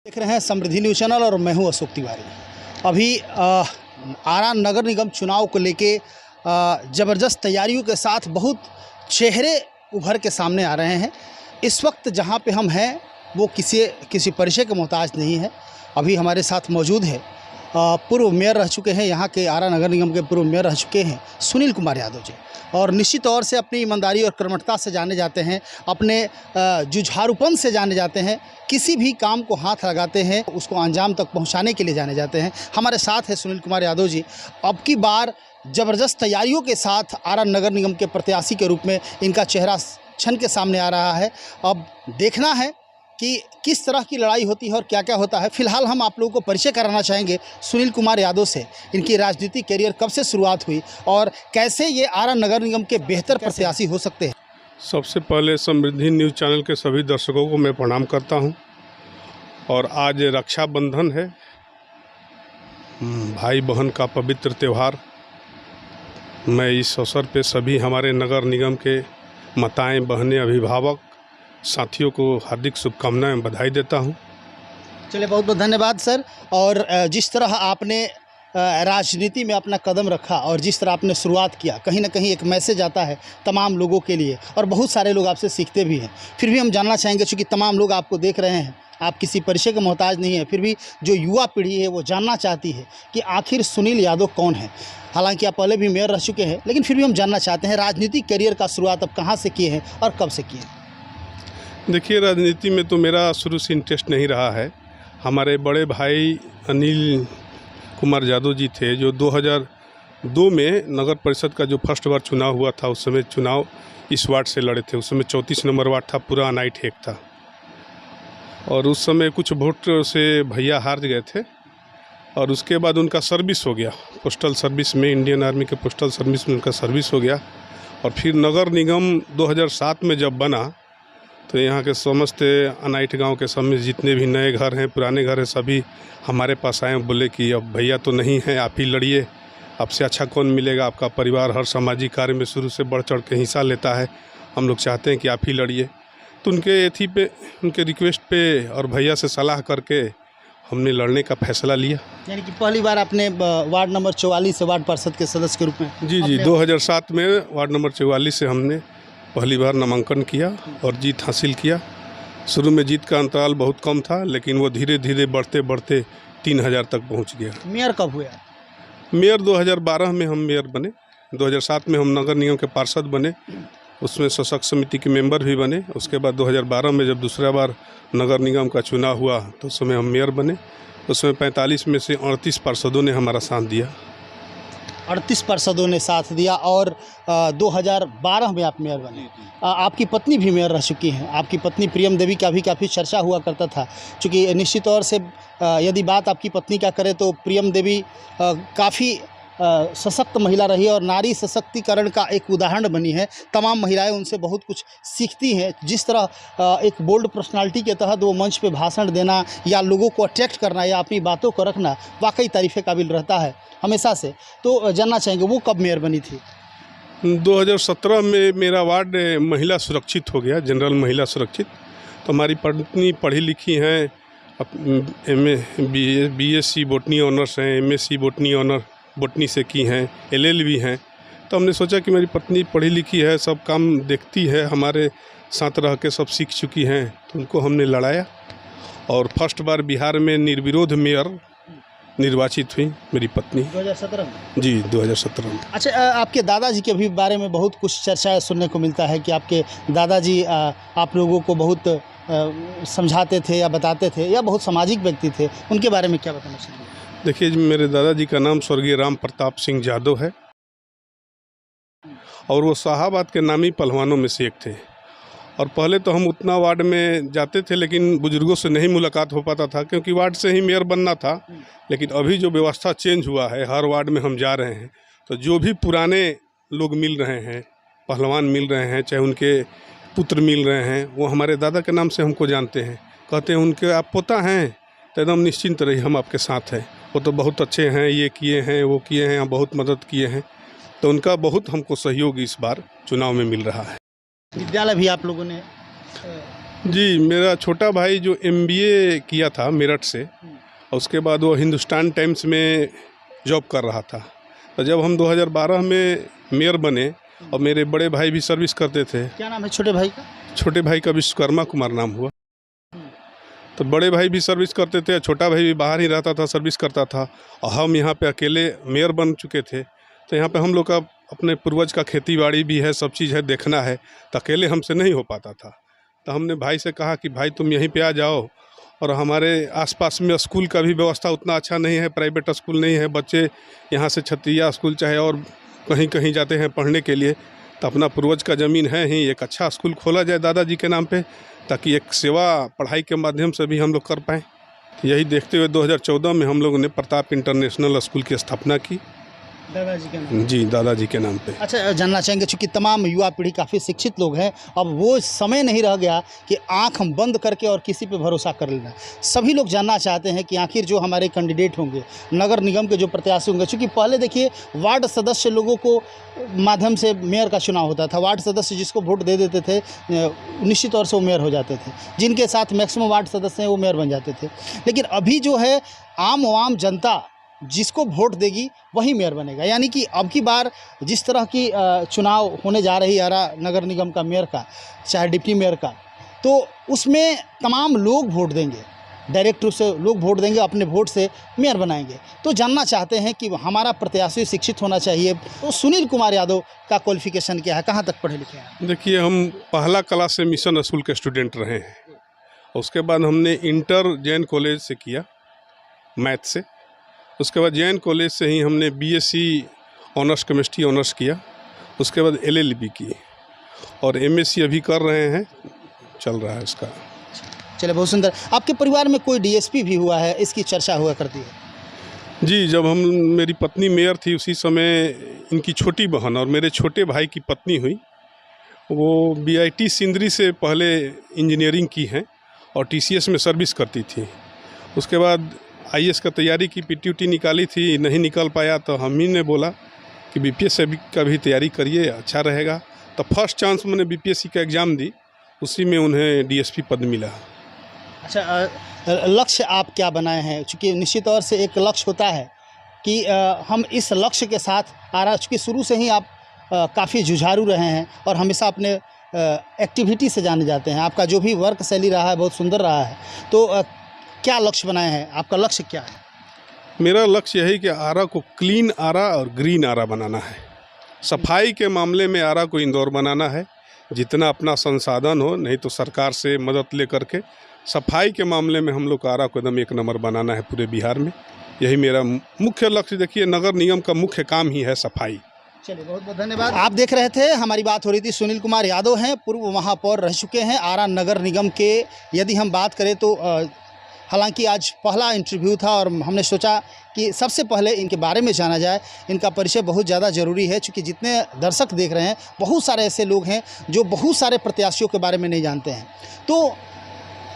देख रहे हैं समृद्धि न्यूज़ चैनल और मैं हूं अशोक तिवारी। अभी आरा नगर निगम चुनाव को लेके ज़बरदस्त तैयारियों के साथ बहुत चेहरे उभर के सामने आ रहे हैं। इस वक्त जहां पे हम हैं वो किसी परिचय के मोहताज नहीं है। अभी हमारे साथ मौजूद है पूर्व मेयर रह चुके हैं, यहाँ के आरा नगर निगम के पूर्व मेयर रह चुके हैं सुनील कुमार यादव जी, और निश्चित तौर से अपनी ईमानदारी और कर्मठता से जाने जाते हैं, अपने जुझारूपन से जाने जाते हैं। किसी भी काम को हाथ लगाते हैं उसको अंजाम तक पहुंचाने के लिए जाने जाते हैं। हमारे साथ है सुनील कुमार यादव जी। अब की बार ज़बरदस्त तैयारियों के साथ आरा नगर निगम के प्रत्याशी के रूप में इनका चेहरा छन के सामने आ रहा है। अब देखना है कि किस तरह की लड़ाई होती है और क्या क्या होता है। फिलहाल हम आप लोगों को परिचय कराना चाहेंगे सुनील कुमार यादव से। इनकी राजनीतिक करियर कब से शुरुआत हुई और कैसे ये आरा नगर निगम के बेहतर प्रत्याशी हो सकते हैं। सबसे पहले समृद्धि न्यूज़ चैनल के सभी दर्शकों को मैं प्रणाम करता हूं। और आज रक्षाबंधन है, भाई बहन का पवित्र त्यौहार। मैं इस अवसर पे सभी हमारे नगर निगम के माताएं, बहनें, अभिभावक साथियों को हार्दिक शुभकामनाएं, बधाई देता हूं। चलिए, बहुत बहुत धन्यवाद सर। और जिस तरह आपने राजनीति में अपना कदम रखा और जिस तरह आपने शुरुआत किया, कहीं ना कहीं एक मैसेज आता है तमाम लोगों के लिए और बहुत सारे लोग आपसे सीखते भी हैं। फिर भी हम जानना चाहेंगे, चूँकि तमाम लोग आपको देख रहे हैं, आप किसी परिचय के मोहताज नहीं है, फिर भी जो युवा पीढ़ी है वो जानना चाहती है कि आखिर सुनील यादव कौन है। हालांकि आप पहले भी मेयर रह चुके हैं, लेकिन फिर भी हम जानना चाहते हैं राजनीतिक करियर का शुरुआत अब कहाँ से किए हैं और कब से किए हैं। देखिए, राजनीति में तो मेरा शुरू से इंटरेस्ट नहीं रहा है। हमारे बड़े भाई अनिल कुमार यादव जी थे जो 2002 में नगर परिषद का जो फर्स्ट बार चुनाव हुआ था, उस समय चुनाव इस वार्ड से लड़े थे। उस समय 34 नंबर वार्ड था, पूरा अनाइट हेक था। और उस समय कुछ वोट से भैया हार गए थे और उसके बाद उनका सर्विस हो गया पोस्टल सर्विस में, इंडियन आर्मी के पोस्टल सर्विस में उनका सर्विस हो गया। और फिर नगर निगम 2007 में जब बना तो यहाँ के समस्त अनाइट गांव के समस्त जितने भी नए घर हैं, पुराने घर हैं, सभी हमारे पास आए, बोले कि अब भैया तो नहीं हैं, आप ही लड़िए, आपसे अच्छा कौन मिलेगा, आपका परिवार हर सामाजिक कार्य में शुरू से बढ़ चढ़ के हिस्सा लेता है, हम लोग चाहते हैं कि आप ही लड़िए। तो उनके एथी पे, उनके रिक्वेस्ट पे और भैया से सलाह करके हमने लड़ने का फैसला लिया। यानी कि पहली बार आपने वार्ड नंबर 44 से वार्ड पार्षद के सदस्य के रूप में जी 2007 में वार्ड नंबर 44 से हमने पहली बार नामांकन किया और जीत हासिल किया। शुरू में जीत का अंतराल बहुत कम था, लेकिन वो धीरे धीरे बढ़ते बढ़ते 3000 तक पहुंच गया। मेयर कब हुआ? मेयर 2012 में हम मेयर बने। 2007 में हम नगर निगम के पार्षद बने, उसमें शासक समिति के मेंबर भी बने। उसके बाद 2012 में जब दूसरा बार नगर निगम का चुनाव हुआ तो उस समय हम मेयर बने। उसमें 45 में से 38 पार्षदों ने हमारा साथ दिया। 38 पार्षदों ने साथ दिया और 2012 में आप मेयर बने। आपकी पत्नी भी मेयर रह चुकी हैं। आपकी पत्नी प्रियम देवी का भी काफ़ी चर्चा हुआ करता था, क्योंकि निश्चित तौर से यदि बात आपकी पत्नी का करें तो प्रियम देवी काफ़ी सशक्त महिला रही और नारी सशक्तिकरण का एक उदाहरण बनी है। तमाम महिलाएं उनसे बहुत कुछ सीखती हैं। जिस तरह एक बोल्ड पर्सनालिटी के तहत वो मंच पे भाषण देना या लोगों को अट्रैक्ट करना या अपनी बातों को रखना वाकई तारीफ़ काबिल रहता है हमेशा से। तो जानना चाहेंगे वो कब मेयर बनी थी? 2017 में मेरा वार्ड महिला सुरक्षित हो गया, जनरल महिला सुरक्षित। तो हमारी पत्नी पढ़ी लिखी हैं, BSc बोटनी ऑनर्स हैं, MSc बोटनी ऑनर बोटनी से की हैं, LLB हैं। तो हमने सोचा कि मेरी पत्नी पढ़ी लिखी है, सब काम देखती है, हमारे साथ रह के सब सीख चुकी हैं, तो उनको हमने लड़ाया और फर्स्ट बार बिहार में निर्विरोध मेयर निर्वाचित हुई मेरी पत्नी 2017 में। जी 2017 में। अच्छा, आपके दादाजी के भी बारे में बहुत कुछ चर्चा सुनने को मिलता है कि आपके दादाजी आप लोगों को बहुत समझाते थे या बताते थे या बहुत सामाजिक व्यक्ति थे, उनके बारे में क्या बताना चाहिए? देखिए, मेरे दादाजी का नाम स्वर्गीय राम प्रताप सिंह यादव है और वो शाहाबाद के नामी पहलवानों में से एक थे। और पहले तो हम उतना वार्ड में जाते थे, लेकिन बुजुर्गों से नहीं मुलाकात हो पाता था क्योंकि वार्ड से ही मेयर बनना था। लेकिन अभी जो व्यवस्था चेंज हुआ है, हर वार्ड में हम जा रहे हैं, तो जो भी पुराने लोग मिल रहे हैं, पहलवान मिल रहे हैं, चाहे उनके पुत्र मिल रहे हैं, वो हमारे दादा के नाम से हमको जानते हैं, कहते हैं उनके आप पोता हैं, तो एकदम निश्चिंत रहिए, हम आपके साथ हैं, वो तो बहुत अच्छे हैं, ये किए हैं, वो किए हैं, बहुत मदद किए हैं। तो उनका बहुत हमको सहयोग इस बार चुनाव में मिल रहा है। विद्यालय भी आप लोगों ने जी, मेरा छोटा भाई जो MBA किया था मेरठ से, और उसके बाद वो हिंदुस्तान टाइम्स में जॉब कर रहा था। तो जब हम 2012 में मेयर बने और मेरे बड़े भाई भी सर्विस करते थे। क्या नाम है छोटे भाई का? छोटे भाई का विश्वकर्मा कुमार नाम हुआ। तो बड़े भाई भी सर्विस करते थे, छोटा भाई भी बाहर ही रहता था, सर्विस करता था, और हम यहाँ पे अकेले मेयर बन चुके थे। तो यहाँ पे हम लोग का अपने पूर्वज का खेती बाड़ी भी है, सब चीज़ है, देखना है, तो अकेले हमसे नहीं हो पाता था। तो हमने भाई से कहा कि भाई तुम यहीं पे आ जाओ, और हमारे आसपास में स्कूल का भी व्यवस्था उतना अच्छा नहीं है, प्राइवेट स्कूल नहीं है, बच्चे यहाँ से छत्तीया स्कूल चाहे और कहीं कहीं जाते हैं पढ़ने के लिए। तो अपना पूर्वज का ज़मीन है ही, एक अच्छा स्कूल खोला जाए दादाजी के नाम पे, ताकि एक सेवा पढ़ाई के माध्यम से भी हम लोग कर पाएँ। यही देखते हुए 2014 में हम लोगों ने प्रताप इंटरनेशनल स्कूल की स्थापना की। दादाजी के नाम? जी, दादाजी के नाम पे। अच्छा, जानना चाहेंगे, चूँकि तमाम युवा पीढ़ी काफ़ी शिक्षित लोग हैं, अब वो समय नहीं रह गया कि आँख हम बंद करके और किसी पे भरोसा कर लेना। सभी लोग जानना चाहते हैं कि आखिर जो हमारे कैंडिडेट होंगे, नगर निगम के जो प्रत्याशी होंगे, चूँकि पहले देखिए वार्ड सदस्य लोगों को माध्यम से मेयर का चुनाव होता था, वार्ड सदस्य जिसको वोट दे देते थे निश्चित तौर से वो मेयर हो जाते थे, जिनके साथ मैक्सिमम वार्ड सदस्य हैं वो मेयर बन जाते थे। लेकिन अभी जो है आम जनता जिसको वोट देगी वही मेयर बनेगा, यानी कि अब की बार जिस तरह की चुनाव होने जा रही है आरा नगर निगम का मेयर का, चाहे डिप्टी मेयर का, तो उसमें तमाम लोग वोट देंगे, डायरेक्ट रूप से लोग वोट देंगे, अपने वोट से मेयर बनाएंगे। तो जानना चाहते हैं कि हमारा प्रत्याशी शिक्षित होना चाहिए, तो सुनील कुमार यादव का क्वालिफिकेशन क्या है, कहाँ तक पढ़े लिखे हैं? देखिए, हम पहला क्लास से मिशन स्कूल के स्टूडेंट रहे हैं, उसके बाद हमने इंटर जैन कॉलेज से किया मैथ से, उसके बाद जैन कॉलेज से ही हमने BSc ऑनर्स केमिस्ट्री ऑनर्स किया, उसके बाद LLB की, और MSc अभी कर रहे हैं, चल रहा है इसका। चलिए, बहुत सुंदर। आपके परिवार में कोई DSP भी हुआ है, इसकी चर्चा हुआ करती है? जी, जब मेरी पत्नी मेयर थी उसी समय इनकी छोटी बहन और मेरे छोटे भाई की पत्नी हुई, वो BIT सिंदरी से पहले इंजीनियरिंग की हैं और TCS में सर्विस करती थी। उसके बाद IAS का तैयारी की, PTUT निकाली थी, नहीं निकल पाया, तो हम ही ने बोला कि BPSC का भी तैयारी करिए, अच्छा रहेगा। तो फर्स्ट चांस मैंने BPSC का एग्ज़ाम दी, उसी में उन्हें DSP पद मिला। अच्छा, लक्ष्य आप क्या बनाए हैं? चूँकि निश्चित तौर से एक लक्ष्य होता है कि हम इस लक्ष्य के साथ आ रहा, चूँकि शुरू से ही आप काफ़ी जुझारू रहे हैं और हमेशा अपने एक्टिविटी से जाने जाते हैं, आपका जो भी वर्क शैली रहा है बहुत सुंदर रहा है। तो क्या लक्ष्य बनाए हैं? आपका लक्ष्य क्या है? मेरा लक्ष्य यही कि आरा को क्लीन आरा और ग्रीन आरा बनाना है। सफाई के मामले में आरा को इंदौर बनाना है, जितना अपना संसाधन हो, नहीं तो सरकार से मदद ले करके सफाई के मामले में हम लोग आरा को एकदम एक नंबर बनाना है पूरे बिहार में। यही मेरा मुख्य लक्ष्य। देखिए, नगर निगम का मुख्य काम ही है सफाई। चलिए, बहुत बहुत धन्यवाद। आप देख रहे थे, हमारी बात हो रही थी, सुनील कुमार यादव हैं, पूर्व महापौर रह चुके हैं आरा नगर निगम के। यदि हम बात करें तो हालांकि आज पहला इंटरव्यू था और हमने सोचा कि सबसे पहले इनके बारे में जाना जाए, इनका परिचय बहुत ज़्यादा ज़रूरी है, क्योंकि जितने दर्शक देख रहे हैं बहुत सारे ऐसे लोग हैं जो बहुत सारे प्रत्याशियों के बारे में नहीं जानते हैं। तो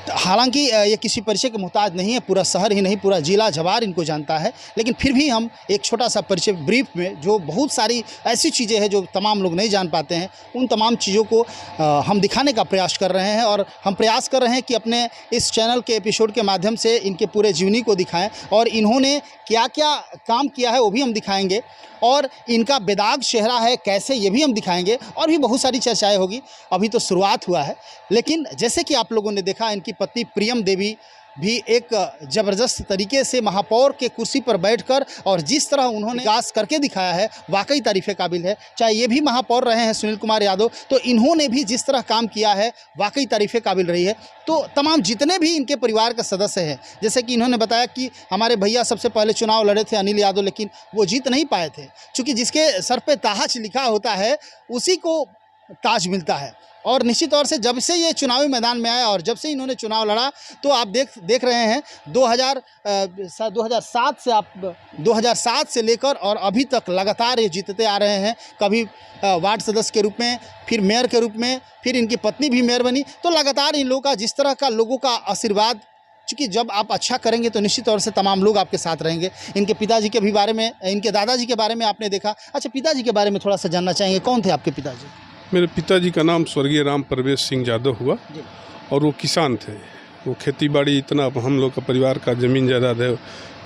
हालांकि ये किसी परिचय के मुहताज नहीं है, पूरा शहर ही नहीं पूरा जिला जवार इनको जानता है, लेकिन फिर भी हम एक छोटा सा परिचय ब्रीफ में, जो बहुत सारी ऐसी चीज़ें हैं जो तमाम लोग नहीं जान पाते हैं, उन तमाम चीज़ों को हम दिखाने का प्रयास कर रहे हैं। और हम प्रयास कर रहे हैं कि अपने इस चैनल के एपिसोड के माध्यम से इनके पूरे जीवनी को दिखाएं, और इन्होंने क्या क्या काम किया है वो भी हम दिखाएंगे, और इनका बेदाग चेहरा है कैसे ये भी हम दिखाएंगे, और भी बहुत सारी चर्चाएं होगी। अभी तो शुरुआत हुआ है, लेकिन जैसे कि आप लोगों ने देखा, इनकी पत्नी प्रियम देवी भी एक ज़बरदस्त तरीके से महापौर के कुर्सी पर बैठकर और जिस तरह उन्होंने विकास करके दिखाया है, वाकई तारीफ़े काबिल है। चाहे ये भी महापौर रहे हैं सुनील कुमार यादव, तो इन्होंने भी जिस तरह काम किया है वाकई तारीफ़े काबिल रही है। तो तमाम जितने भी इनके परिवार के सदस्य हैं, जैसे कि इन्होंने बताया कि हमारे भैया सबसे पहले चुनाव लड़े थे अनिल यादव, लेकिन वो जीत नहीं पाए थे, चूँकि जिसके सर पे ताज लिखा होता है उसी को ताज मिलता है। और निश्चित तौर से जब से ये चुनावी मैदान में आया और जब से इन्होंने चुनाव लड़ा, तो आप देख रहे हैं 2007 से लेकर और अभी तक लगातार ये जीतते आ रहे हैं। कभी वार्ड सदस्य के रूप में, फिर मेयर के रूप में, फिर इनकी पत्नी भी मेयर बनी। तो लगातार इन लोगों का जिस तरह का लोगों का आशीर्वाद, क्योंकि जब आप अच्छा करेंगे तो निश्चित तौर से तमाम लोग आपके साथ रहेंगे। इनके पिताजी के भी बारे में, इनके दादाजी के बारे में आपने देखा। अच्छा, पिताजी के बारे में थोड़ा सा जानना चाहेंगे, कौन थे आपके पिताजी? मेरे पिताजी का नाम स्वर्गीय राम प्रवेश सिंह यादव हुआ, और वो किसान थे। वो खेती बाड़ी इतना, हम लोग का परिवार का ज़मीन जायदाद है,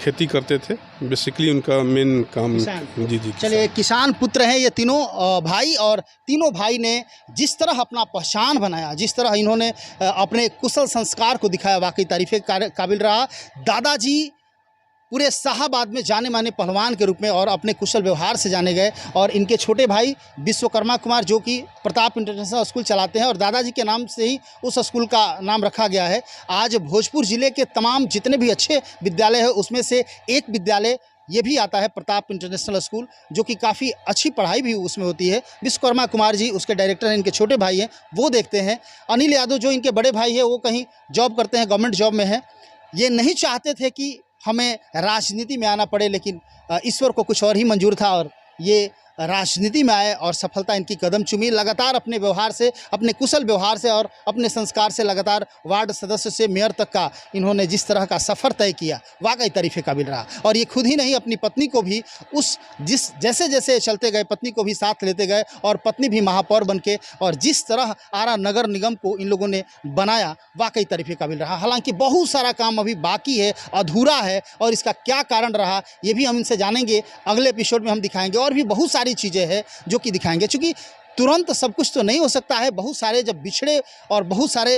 खेती करते थे। बेसिकली उनका मेन काम जी जी। चलिए, किसान पुत्र हैं ये तीनों भाई, और तीनों भाई ने जिस तरह अपना पहचान बनाया, जिस तरह इन्होंने अपने कुशल संस्कार को दिखाया, वाकई तारीफ़ के काबिल रहा। दादाजी पूरे शाहाबाद में जाने माने पहलवान के रूप में और अपने कुशल व्यवहार से जाने गए, और इनके छोटे भाई विश्वकर्मा कुमार जो कि प्रताप इंटरनेशनल स्कूल चलाते हैं, और दादाजी के नाम से ही उस स्कूल का नाम रखा गया है। आज भोजपुर ज़िले के तमाम जितने भी अच्छे विद्यालय हैं उसमें से एक विद्यालय ये भी आता है, प्रताप इंटरनेशनल स्कूल, जो कि काफ़ी अच्छी पढ़ाई भी उसमें होती है। विश्वकर्मा कुमार जी उसके डायरेक्टर हैं, इनके छोटे भाई हैं, वो देखते हैं। अनिल यादव जो इनके बड़े भाई हैं, वो कहीं जॉब करते हैं, गवर्नमेंट जॉब में हैं। ये नहीं चाहते थे कि हमें राजनीति में आना पड़े, लेकिन ईश्वर को कुछ और ही मंजूर था और ये राजनीति में आए और सफलता इनकी कदम चूमी। लगातार अपने व्यवहार से, अपने कुशल व्यवहार से और अपने संस्कार से लगातार वार्ड सदस्य से मेयर तक का इन्होंने जिस तरह का सफ़र तय किया, वाकई तारीफ़ काबिल रहा। और ये खुद ही नहीं, अपनी पत्नी को भी जैसे जैसे चलते गए पत्नी को भी साथ लेते गए, और पत्नी भी महापौर बन के, और जिस तरह आरा नगर निगम को इन लोगों ने बनाया, वाकई तारीफ़ काबिल रहा। हालांकि बहुत सारा काम अभी बाकी है, अधूरा है, और इसका क्या कारण रहा ये भी हम इनसे जानेंगे। अगले एपिसोड में हम दिखाएंगे, और भी बहुत सारी चीज़ें हैं जो कि दिखाएंगे, क्योंकि तुरंत सब कुछ तो नहीं हो सकता है। बहुत सारे जब बिछड़े और बहुत सारे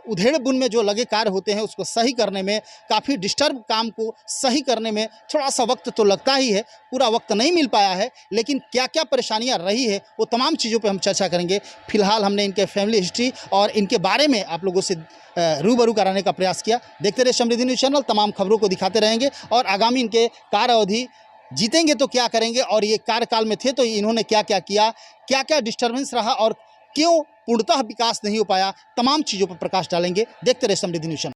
उधेड़ बुन में जो लगे कार्य होते हैं, उसको सही करने में, काफ़ी डिस्टर्ब काम को सही करने में थोड़ा सा वक्त तो लगता ही है। पूरा वक्त नहीं मिल पाया है, लेकिन क्या क्या परेशानियां रही है वो तमाम चीज़ों पे हम चर्चा करेंगे। फिलहाल हमने इनके फैमिली हिस्ट्री और इनके बारे में आप लोगों से रूबरू कराने का प्रयास किया। देखते रहे समृद्धि न्यूज़ चैनल, तमाम खबरों को दिखाते रहेंगे, और आगामी इनके कार्य अवधि, जीतेंगे तो क्या करेंगे, और ये कार्यकाल में थे तो इन्होंने क्या क्या किया, क्या क्या डिस्टर्बेंस रहा, और क्यों पूर्णतः विकास नहीं हो पाया, तमाम चीज़ों पर प्रकाश डालेंगे। देखते रहे समृद्धि न्यूज़ चैनल।